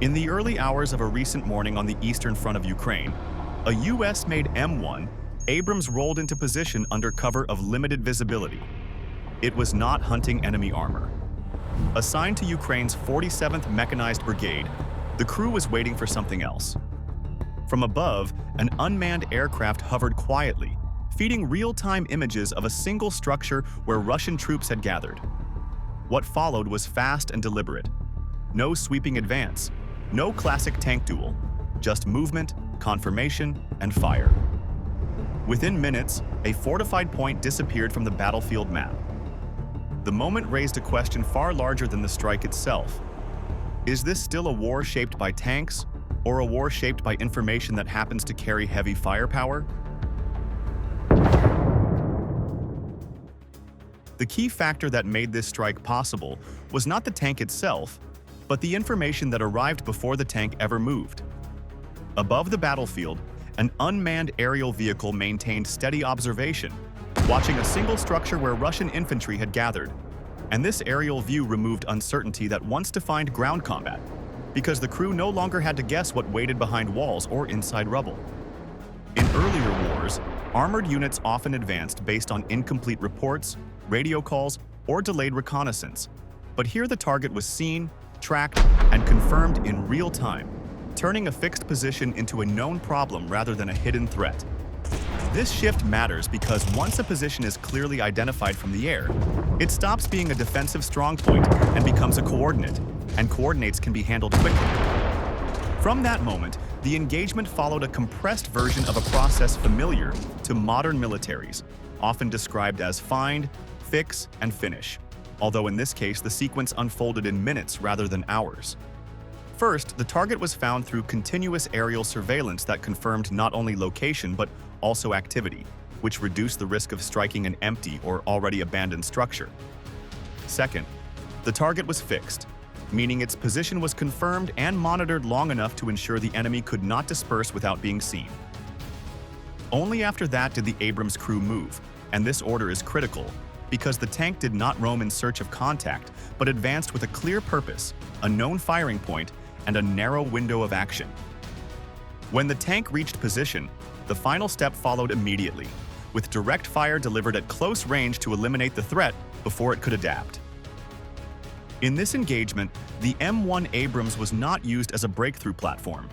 In the early hours of a recent morning on the eastern front of Ukraine, a US-made M1 Abrams rolled into position under cover of limited visibility. It was not hunting enemy armor. Assigned to Ukraine's 47th Mechanized Brigade, the crew was waiting for something else. From above, an unmanned aircraft hovered quietly, feeding real-time images of a single structure where Russian troops had gathered. What followed was fast and deliberate. No sweeping advance, no classic tank duel, just movement, confirmation, and fire. Within minutes, a fortified point disappeared from the battlefield map. The moment raised a question far larger than the strike itself. Is this still a war shaped by tanks, or a war shaped by information that happens to carry heavy firepower? The key factor that made this strike possible was not the tank itself, but the information that arrived before the tank ever moved. Above the battlefield, an unmanned aerial vehicle maintained steady observation, watching a single structure where Russian infantry had gathered. And this aerial view removed uncertainty that once defined ground combat, because the crew no longer had to guess what waited behind walls or inside rubble. In earlier wars, armored units often advanced based on incomplete reports, radio calls, or delayed reconnaissance. But here the target was seen, tracked, and confirmed in real time, turning a fixed position into a known problem rather than a hidden threat. This shift matters because once a position is clearly identified from the air, it stops being a defensive strongpoint and becomes a coordinate, and coordinates can be handled quickly. From that moment, the engagement followed a compressed version of a process familiar to modern militaries, often described as find, fix, and finish, although in this case the sequence unfolded in minutes rather than hours. First, the target was found through continuous aerial surveillance that confirmed not only location but also activity, which reduced the risk of striking an empty or already abandoned structure. Second, the target was fixed, meaning its position was confirmed and monitored long enough to ensure the enemy could not disperse without being seen. Only after that did the Abrams crew move, and this order is critical because the tank did not roam in search of contact, but advanced with a clear purpose, a known firing point, and a narrow window of action. When the tank reached position, the final step followed immediately, with direct fire delivered at close range to eliminate the threat before it could adapt. In this engagement, the M1 Abrams was not used as a breakthrough platform,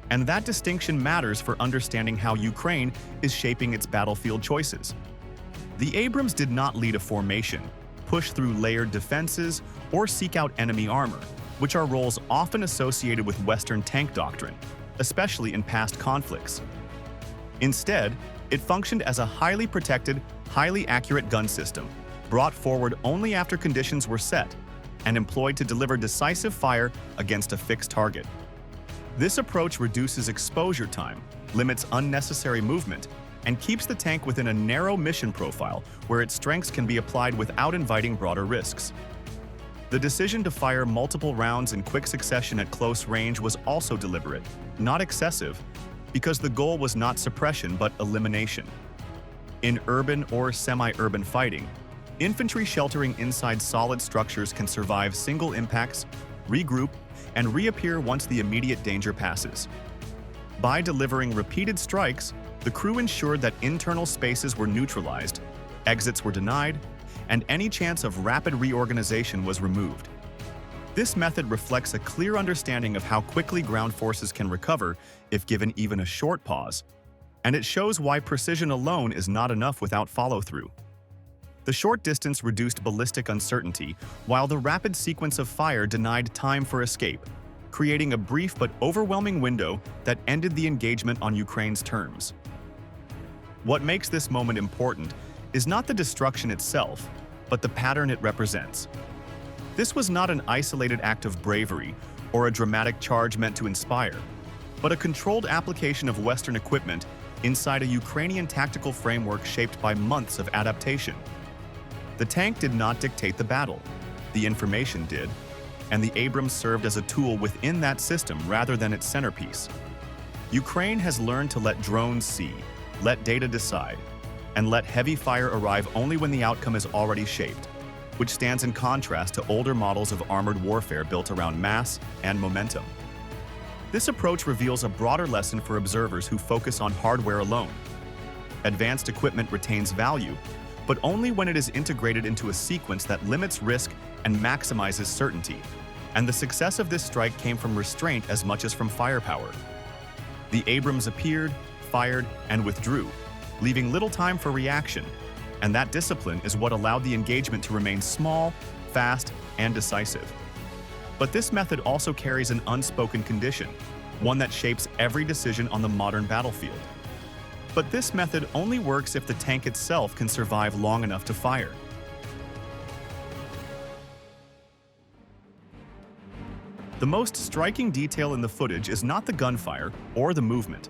and that distinction matters for understanding how Ukraine is shaping its battlefield choices. The Abrams did not lead a formation, push through layered defenses, or seek out enemy armor, which are roles often associated with Western tank doctrine, especially in past conflicts. Instead, it functioned as a highly protected, highly accurate gun system, brought forward only after conditions were set, and employed to deliver decisive fire against a fixed target. This approach reduces exposure time, limits unnecessary movement, and keeps the tank within a narrow mission profile where its strengths can be applied without inviting broader risks. The decision to fire multiple rounds in quick succession at close range was also deliberate, not excessive, because the goal was not suppression but elimination. In urban or semi-urban fighting, infantry sheltering inside solid structures can survive single impacts, regroup, and reappear once the immediate danger passes. By delivering repeated strikes, the crew ensured that internal spaces were neutralized, exits were denied, and any chance of rapid reorganization was removed. This method reflects a clear understanding of how quickly ground forces can recover if given even a short pause, and it shows why precision alone is not enough without follow-through. The short distance reduced ballistic uncertainty, while the rapid sequence of fire denied time for escape, creating a brief but overwhelming window that ended the engagement on Ukraine's terms. What makes this moment important is not the destruction itself, but the pattern it represents. This was not an isolated act of bravery or a dramatic charge meant to inspire, but a controlled application of Western equipment inside a Ukrainian tactical framework shaped by months of adaptation. The tank did not dictate the battle, the information did, and the Abrams served as a tool within that system rather than its centerpiece. Ukraine has learned to let drones see, let data decide, and let heavy fire arrive only when the outcome is already shaped, which stands in contrast to older models of armored warfare built around mass and momentum. This approach reveals a broader lesson for observers who focus on hardware alone. Advanced equipment retains value, but only when it is integrated into a sequence that limits risk and maximizes certainty. And the success of this strike came from restraint as much as from firepower. The Abrams appeared, fired, and withdrew, leaving little time for reaction, and that discipline is what allowed the engagement to remain small, fast, and decisive. But this method also carries an unspoken condition, one that shapes every decision on the modern battlefield. But this method only works if the tank itself can survive long enough to fire. The most striking detail in the footage is not the gunfire or the movement,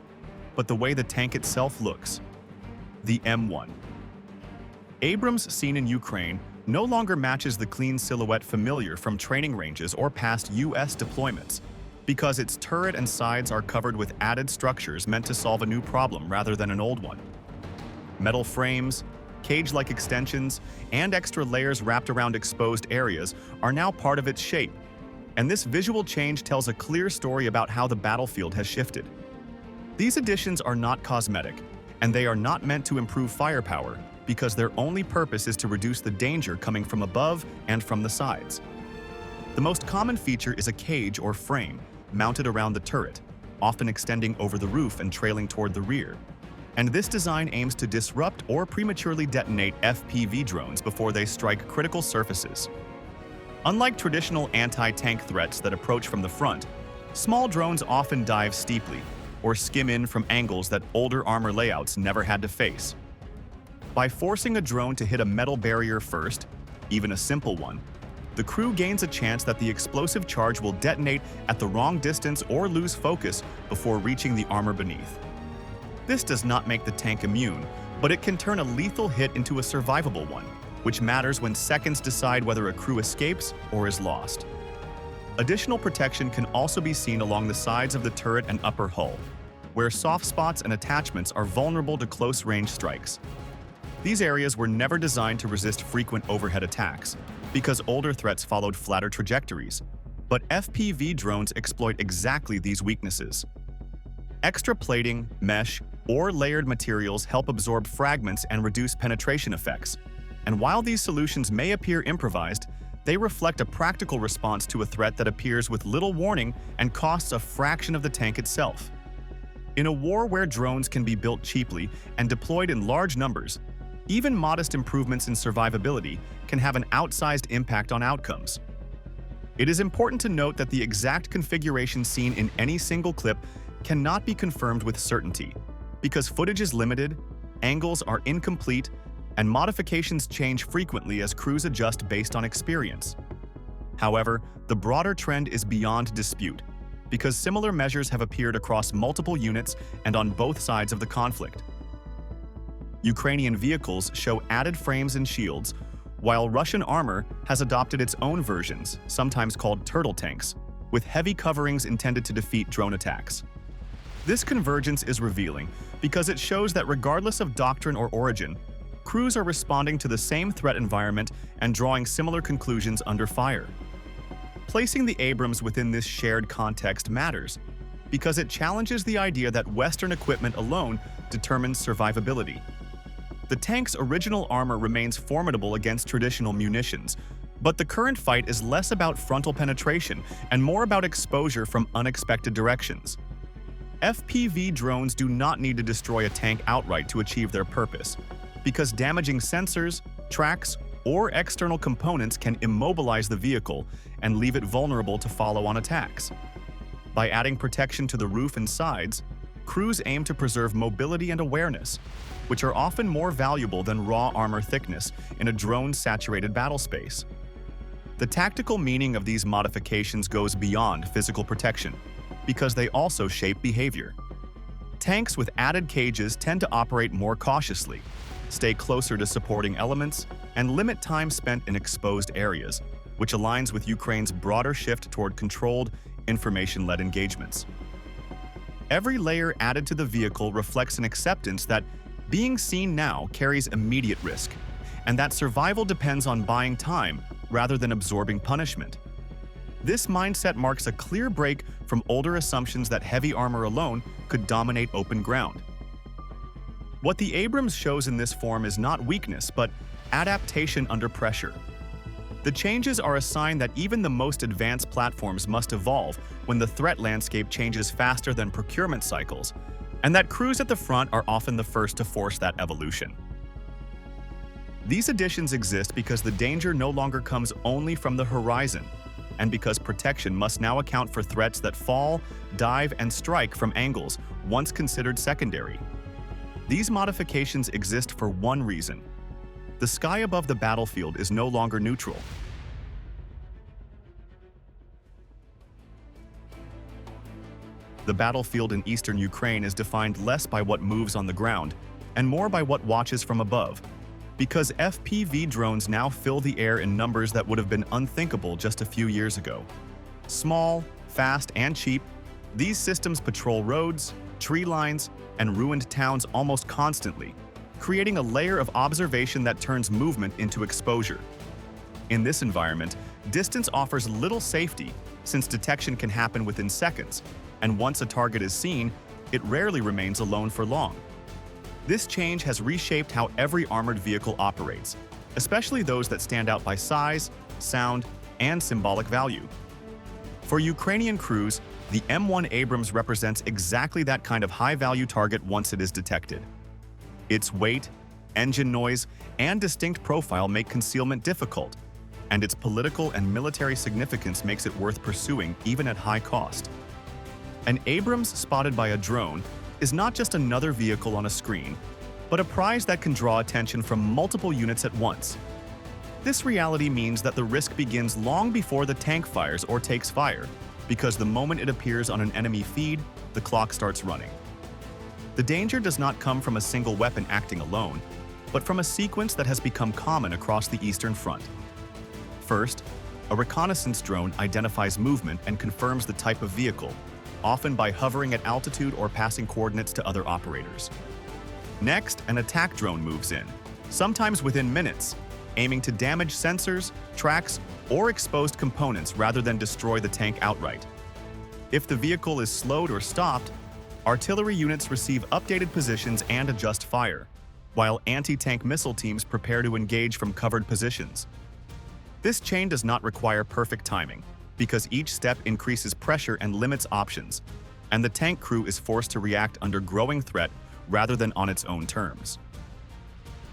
but the way the tank itself looks. The M1. Abrams seen in Ukraine no longer matches the clean silhouette familiar from training ranges or past US deployments, because its turret and sides are covered with added structures meant to solve a new problem rather than an old one. Metal frames, cage-like extensions, and extra layers wrapped around exposed areas are now part of its shape, and this visual change tells a clear story about how the battlefield has shifted. These additions are not cosmetic, and they are not meant to improve firepower, because their only purpose is to reduce the danger coming from above and from the sides. The most common feature is a cage or frame mounted around the turret, often extending over the roof and trailing toward the rear. And this design aims to disrupt or prematurely detonate FPV drones before they strike critical surfaces. Unlike traditional anti-tank threats that approach from the front, small drones often dive steeply or skim in from angles that older armor layouts never had to face. By forcing a drone to hit a metal barrier first, even a simple one, the crew gains a chance that the explosive charge will detonate at the wrong distance or lose focus before reaching the armor beneath. This does not make the tank immune, but it can turn a lethal hit into a survivable one, which matters when seconds decide whether a crew escapes or is lost. Additional protection can also be seen along the sides of the turret and upper hull, where soft spots and attachments are vulnerable to close-range strikes. These areas were never designed to resist frequent overhead attacks, because older threats followed flatter trajectories, but FPV drones exploit exactly these weaknesses. Extra plating, mesh, or layered materials help absorb fragments and reduce penetration effects. And while these solutions may appear improvised, they reflect a practical response to a threat that appears with little warning and costs a fraction of the tank itself. In a war where drones can be built cheaply and deployed in large numbers, even modest improvements in survivability can have an outsized impact on outcomes. It is important to note that the exact configuration seen in any single clip cannot be confirmed with certainty, because footage is limited, angles are incomplete, and modifications change frequently as crews adjust based on experience. However, the broader trend is beyond dispute, because similar measures have appeared across multiple units and on both sides of the conflict. Ukrainian vehicles show added frames and shields, while Russian armor has adopted its own versions, sometimes called turtle tanks, with heavy coverings intended to defeat drone attacks. This convergence is revealing because it shows that regardless of doctrine or origin, crews are responding to the same threat environment and drawing similar conclusions under fire. Placing the Abrams within this shared context matters, because it challenges the idea that Western equipment alone determines survivability. The tank's original armor remains formidable against traditional munitions, but the current fight is less about frontal penetration and more about exposure from unexpected directions. FPV drones do not need to destroy a tank outright to achieve their purpose, because damaging sensors, tracks, or external components can immobilize the vehicle and leave it vulnerable to follow-on attacks. By adding protection to the roof and sides, crews aim to preserve mobility and awareness, which are often more valuable than raw armor thickness in a drone-saturated battle space. The tactical meaning of these modifications goes beyond physical protection, because they also shape behavior. Tanks with added cages tend to operate more cautiously, stay closer to supporting elements, and limit time spent in exposed areas, which aligns with Ukraine's broader shift toward controlled, information-led engagements. Every layer added to the vehicle reflects an acceptance that being seen now carries immediate risk, and that survival depends on buying time rather than absorbing punishment. This mindset marks a clear break from older assumptions that heavy armor alone could dominate open ground. What the Abrams shows in this form is not weakness, but adaptation under pressure. The changes are a sign that even the most advanced platforms must evolve when the threat landscape changes faster than procurement cycles, and that crews at the front are often the first to force that evolution. These additions exist because the danger no longer comes only from the horizon, and because protection must now account for threats that fall, dive, and strike from angles once considered secondary. These modifications exist for one reason: the sky above the battlefield is no longer neutral. The battlefield in eastern Ukraine is defined less by what moves on the ground and more by what watches from above, because FPV drones now fill the air in numbers that would have been unthinkable just a few years ago. Small, fast, and cheap, these systems patrol roads, tree lines, and ruined towns almost constantly, creating a layer of observation that turns movement into exposure. In this environment, distance offers little safety since detection can happen within seconds, and once a target is seen, it rarely remains alone for long. This change has reshaped how every armored vehicle operates, especially those that stand out by size, sound, and symbolic value. For Ukrainian crews, the M1 Abrams represents exactly that kind of high-value target once it is detected. Its weight, engine noise, and distinct profile make concealment difficult, and its political and military significance makes it worth pursuing even at high cost. An Abrams spotted by a drone is not just another vehicle on a screen, but a prize that can draw attention from multiple units at once. This reality means that the risk begins long before the tank fires or takes fire, because the moment it appears on an enemy feed, the clock starts running. The danger does not come from a single weapon acting alone, but from a sequence that has become common across the Eastern Front. First, a reconnaissance drone identifies movement and confirms the type of vehicle, often by hovering at altitude or passing coordinates to other operators. Next, an attack drone moves in, sometimes within minutes, aiming to damage sensors, tracks, or exposed components rather than destroy the tank outright. If the vehicle is slowed or stopped, artillery units receive updated positions and adjust fire, while anti-tank missile teams prepare to engage from covered positions. This chain does not require perfect timing, because each step increases pressure and limits options, and the tank crew is forced to react under growing threat rather than on its own terms.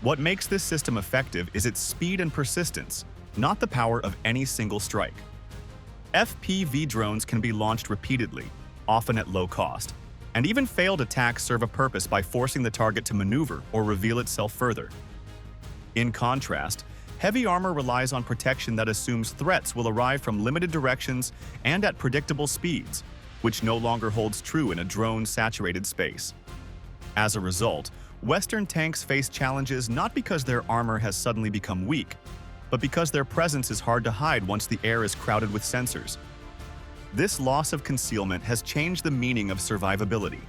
What makes this system effective is its speed and persistence, not the power of any single strike. FPV drones can be launched repeatedly, often at low cost, and even failed attacks serve a purpose by forcing the target to maneuver or reveal itself further. In contrast, heavy armor relies on protection that assumes threats will arrive from limited directions and at predictable speeds, which no longer holds true in a drone-saturated space. As a result, Western tanks face challenges not because their armor has suddenly become weak, but because their presence is hard to hide once the air is crowded with sensors. This loss of concealment has changed the meaning of survivability.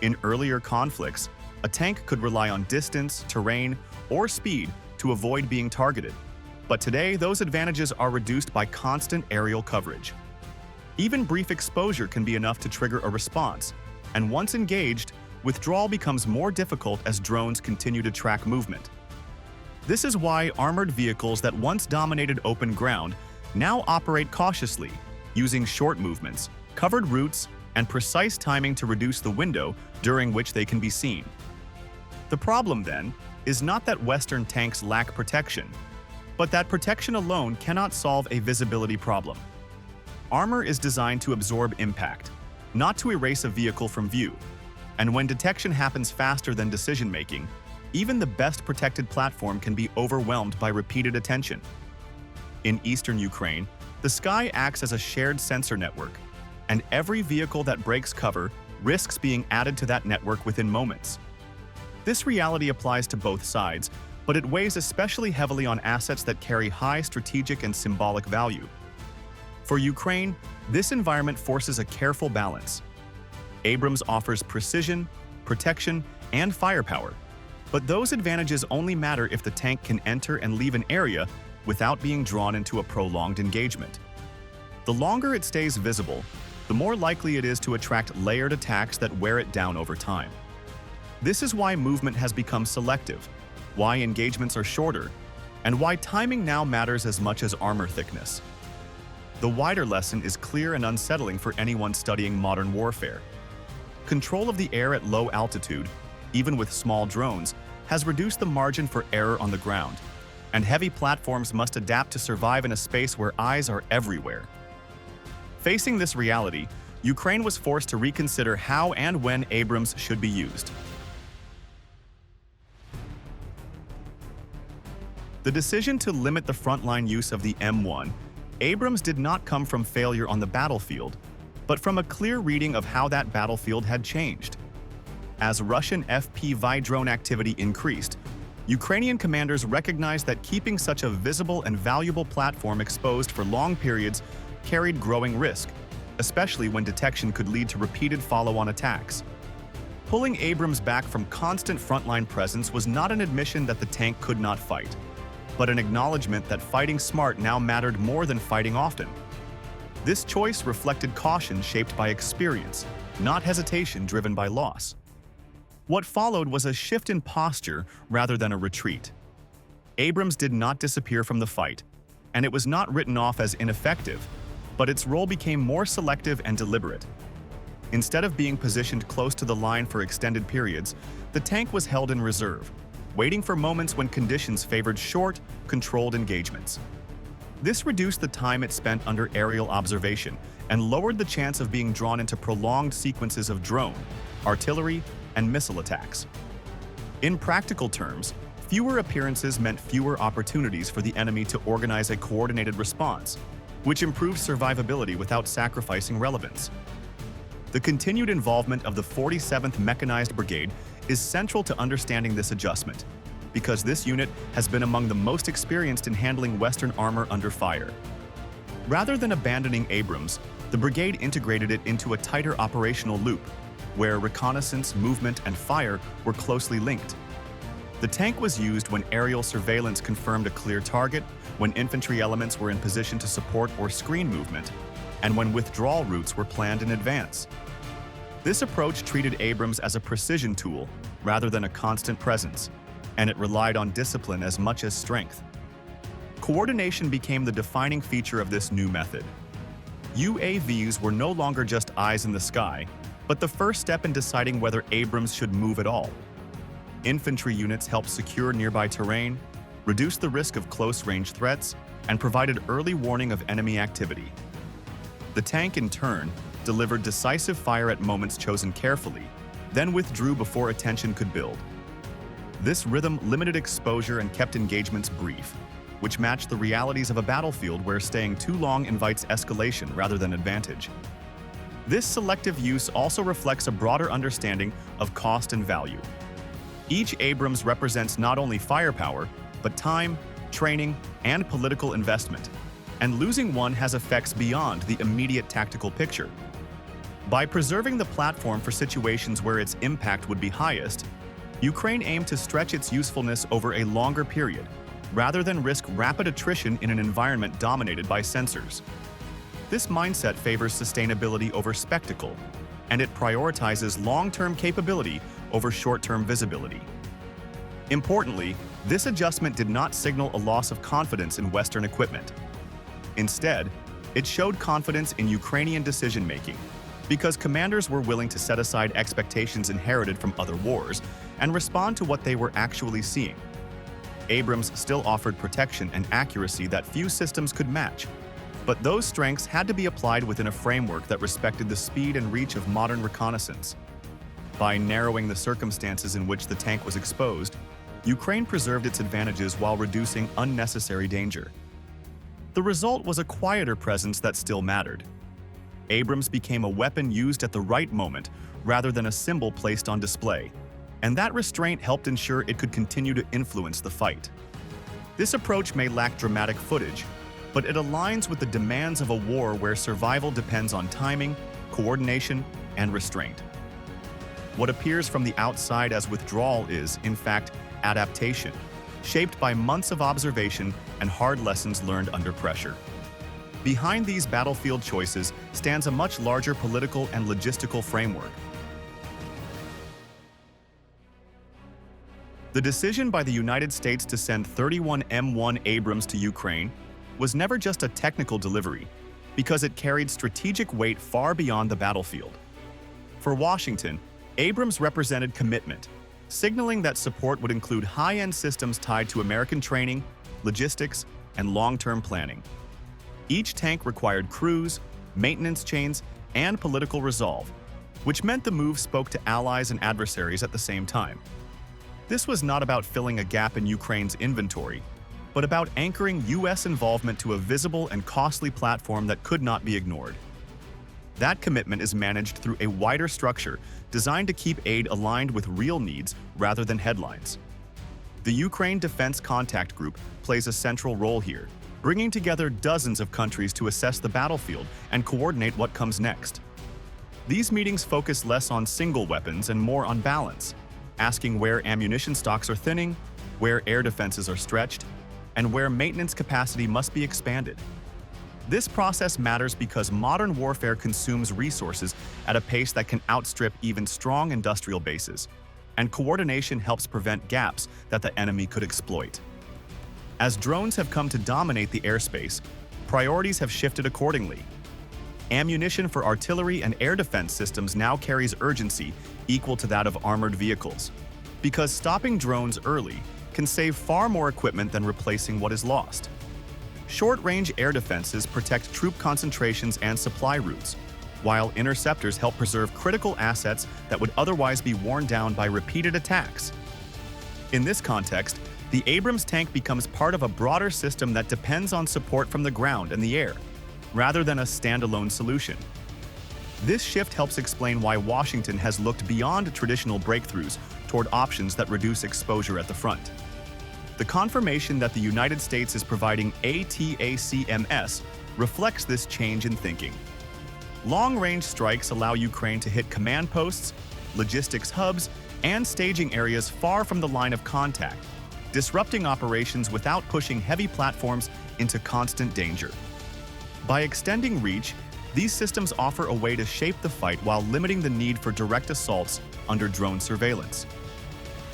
In earlier conflicts, a tank could rely on distance, terrain, or speed to avoid being targeted, but today those advantages are reduced by constant aerial coverage. Even brief exposure can be enough to trigger a response, and once engaged, withdrawal becomes more difficult as drones continue to track movement. This is why armored vehicles that once dominated open ground now operate cautiously, using short movements, covered routes, and precise timing to reduce the window during which they can be seen. The problem, then, is not that Western tanks lack protection, but that protection alone cannot solve a visibility problem. Armor is designed to absorb impact, not to erase a vehicle from view. And when detection happens faster than decision-making, even the best protected platform can be overwhelmed by repeated attention. In eastern Ukraine, the sky acts as a shared sensor network, and every vehicle that breaks cover risks being added to that network within moments. This reality applies to both sides, but it weighs especially heavily on assets that carry high strategic and symbolic value. For Ukraine, this environment forces a careful balance. Abrams offers precision, protection, and firepower, but those advantages only matter if the tank can enter and leave an area without being drawn into a prolonged engagement. The longer it stays visible, the more likely it is to attract layered attacks that wear it down over time. This is why movement has become selective, why engagements are shorter, and why timing now matters as much as armor thickness. The wider lesson is clear and unsettling for anyone studying modern warfare. Control of the air at low altitude, even with small drones, has reduced the margin for error on the ground, and heavy platforms must adapt to survive in a space where eyes are everywhere. Facing this reality, Ukraine was forced to reconsider how and when Abrams should be used. The decision to limit the frontline use of the M1 Abrams did not come from failure on the battlefield, but from a clear reading of how that battlefield had changed. As Russian FPV drone activity increased, Ukrainian commanders recognized that keeping such a visible and valuable platform exposed for long periods carried growing risk, especially when detection could lead to repeated follow-on attacks. Pulling Abrams back from constant frontline presence was not an admission that the tank could not fight, but an acknowledgement that fighting smart now mattered more than fighting often. This choice reflected caution shaped by experience, not hesitation driven by loss. What followed was a shift in posture rather than a retreat. Abrams did not disappear from the fight, and it was not written off as ineffective, but its role became more selective and deliberate. Instead of being positioned close to the line for extended periods, the tank was held in reserve, waiting for moments when conditions favored short, controlled engagements. This reduced the time it spent under aerial observation and lowered the chance of being drawn into prolonged sequences of drone, artillery, and missile attacks. In practical terms, fewer appearances meant fewer opportunities for the enemy to organize a coordinated response, which improved survivability without sacrificing relevance. The continued involvement of the 47th Mechanized Brigade is central to understanding this adjustment, because this unit has been among the most experienced in handling Western armor under fire. Rather than abandoning Abrams, the brigade integrated it into a tighter operational loop, where reconnaissance, movement, and fire were closely linked. The tank was used when aerial surveillance confirmed a clear target, when infantry elements were in position to support or screen movement, and when withdrawal routes were planned in advance. This approach treated Abrams as a precision tool rather than a constant presence, and it relied on discipline as much as strength. Coordination became the defining feature of this new method. UAVs were no longer just eyes in the sky, but the first step in deciding whether Abrams should move at all. Infantry units helped secure nearby terrain, reduced the risk of close-range threats, and provided early warning of enemy activity. The tank, in turn, delivered decisive fire at moments chosen carefully, then withdrew before attention could build. This rhythm limited exposure and kept engagements brief, which matched the realities of a battlefield where staying too long invites escalation rather than advantage. This selective use also reflects a broader understanding of cost and value. Each Abrams represents not only firepower, but time, training, and political investment, and losing one has effects beyond the immediate tactical picture. By preserving the platform for situations where its impact would be highest, Ukraine aimed to stretch its usefulness over a longer period, rather than risk rapid attrition in an environment dominated by sensors. This mindset favors sustainability over spectacle, and it prioritizes long-term capability over short-term visibility. Importantly, this adjustment did not signal a loss of confidence in Western equipment. Instead, it showed confidence in Ukrainian decision-making, because commanders were willing to set aside expectations inherited from other wars and respond to what they were actually seeing. Abrams still offered protection and accuracy that few systems could match, but those strengths had to be applied within a framework that respected the speed and reach of modern reconnaissance. By narrowing the circumstances in which the tank was exposed, Ukraine preserved its advantages while reducing unnecessary danger. The result was a quieter presence that still mattered. Abrams became a weapon used at the right moment rather than a symbol placed on display, and that restraint helped ensure it could continue to influence the fight. This approach may lack dramatic footage, but it aligns with the demands of a war where survival depends on timing, coordination, and restraint. What appears from the outside as withdrawal is, in fact, adaptation, shaped by months of observation and hard lessons learned under pressure. Behind these battlefield choices stands a much larger political and logistical framework. The decision by the United States to send 31 M1 Abrams to Ukraine was never just a technical delivery, because it carried strategic weight far beyond the battlefield. For Washington, Abrams represented commitment, signaling that support would include high-end systems tied to American training, logistics, and long-term planning. Each tank required crews, maintenance chains, and political resolve, which meant the move spoke to allies and adversaries at the same time. This was not about filling a gap in Ukraine's inventory, but about anchoring U.S. involvement to a visible and costly platform that could not be ignored. That commitment is managed through a wider structure designed to keep aid aligned with real needs rather than headlines. The Ukraine Defense Contact Group plays a central role here, bringing together dozens of countries to assess the battlefield and coordinate what comes next. These meetings focus less on single weapons and more on balance, asking where ammunition stocks are thinning, where air defenses are stretched, and where maintenance capacity must be expanded. This process matters because modern warfare consumes resources at a pace that can outstrip even strong industrial bases, and coordination helps prevent gaps that the enemy could exploit. As drones have come to dominate the airspace, priorities have shifted accordingly. Ammunition for artillery and air defense systems now carries urgency equal to that of armored vehicles, because stopping drones early can save far more equipment than replacing what is lost. Short-range air defenses protect troop concentrations and supply routes, while interceptors help preserve critical assets that would otherwise be worn down by repeated attacks. In this context, the Abrams tank becomes part of a broader system that depends on support from the ground and the air, rather than a standalone solution. This shift helps explain why Washington has looked beyond traditional breakthroughs toward options that reduce exposure at the front. The confirmation that the United States is providing ATACMS reflects this change in thinking. Long-range strikes allow Ukraine to hit command posts, logistics hubs, and staging areas far from the line of contact, disrupting operations without pushing heavy platforms into constant danger. By extending reach, these systems offer a way to shape the fight while limiting the need for direct assaults under drone surveillance.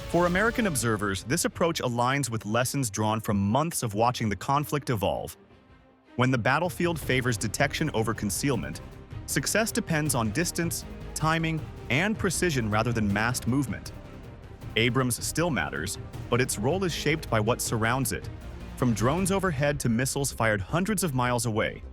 For American observers, this approach aligns with lessons drawn from months of watching the conflict evolve. When the battlefield favors detection over concealment, success depends on distance, timing, and precision rather than massed movement. Abrams still matters, but its role is shaped by what surrounds it, from drones overhead to missiles fired hundreds of miles away.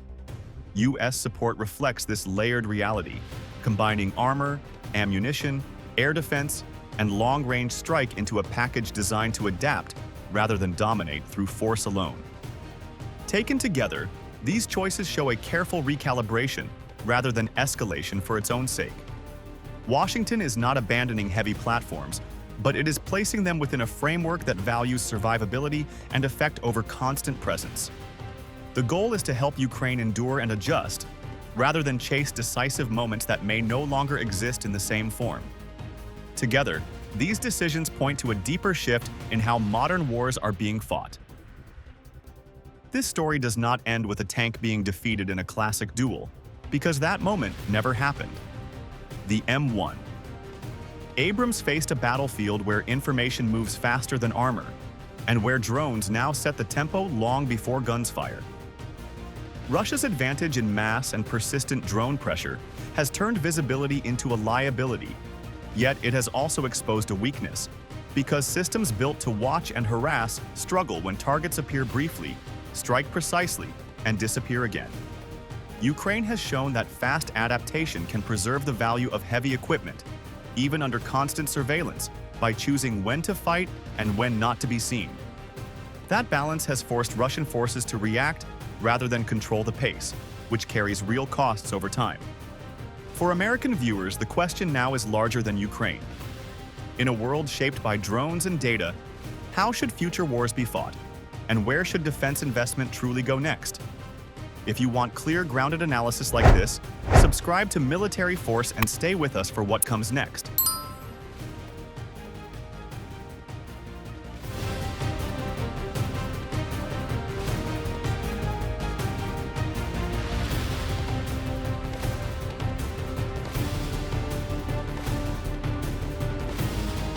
U.S. support reflects this layered reality, combining armor, ammunition, air defense, and long-range strike into a package designed to adapt rather than dominate through force alone. Taken together, these choices show a careful recalibration rather than escalation for its own sake. Washington is not abandoning heavy platforms, but it is placing them within a framework that values survivability and effect over constant presence. The goal is to help Ukraine endure and adjust, rather than chase decisive moments that may no longer exist in the same form. Together, these decisions point to a deeper shift in how modern wars are being fought. This story does not end with a tank being defeated in a classic duel, because that moment never happened. The M1. Abrams faced a battlefield where information moves faster than armor, and where drones now set the tempo long before guns fire. Russia's advantage in mass and persistent drone pressure has turned visibility into a liability. Yet it has also exposed a weakness, because systems built to watch and harass struggle when targets appear briefly, strike precisely, and disappear again. Ukraine has shown that fast adaptation can preserve the value of heavy equipment, even under constant surveillance, by choosing when to fight and when not to be seen. That balance has forced Russian forces to react rather than control the pace, which carries real costs over time. For American viewers, the question now is larger than Ukraine. In a world shaped by drones and data, how should future wars be fought? And where should defense investment truly go next? If you want clear, grounded analysis like this, subscribe to Military Force and stay with us for what comes next.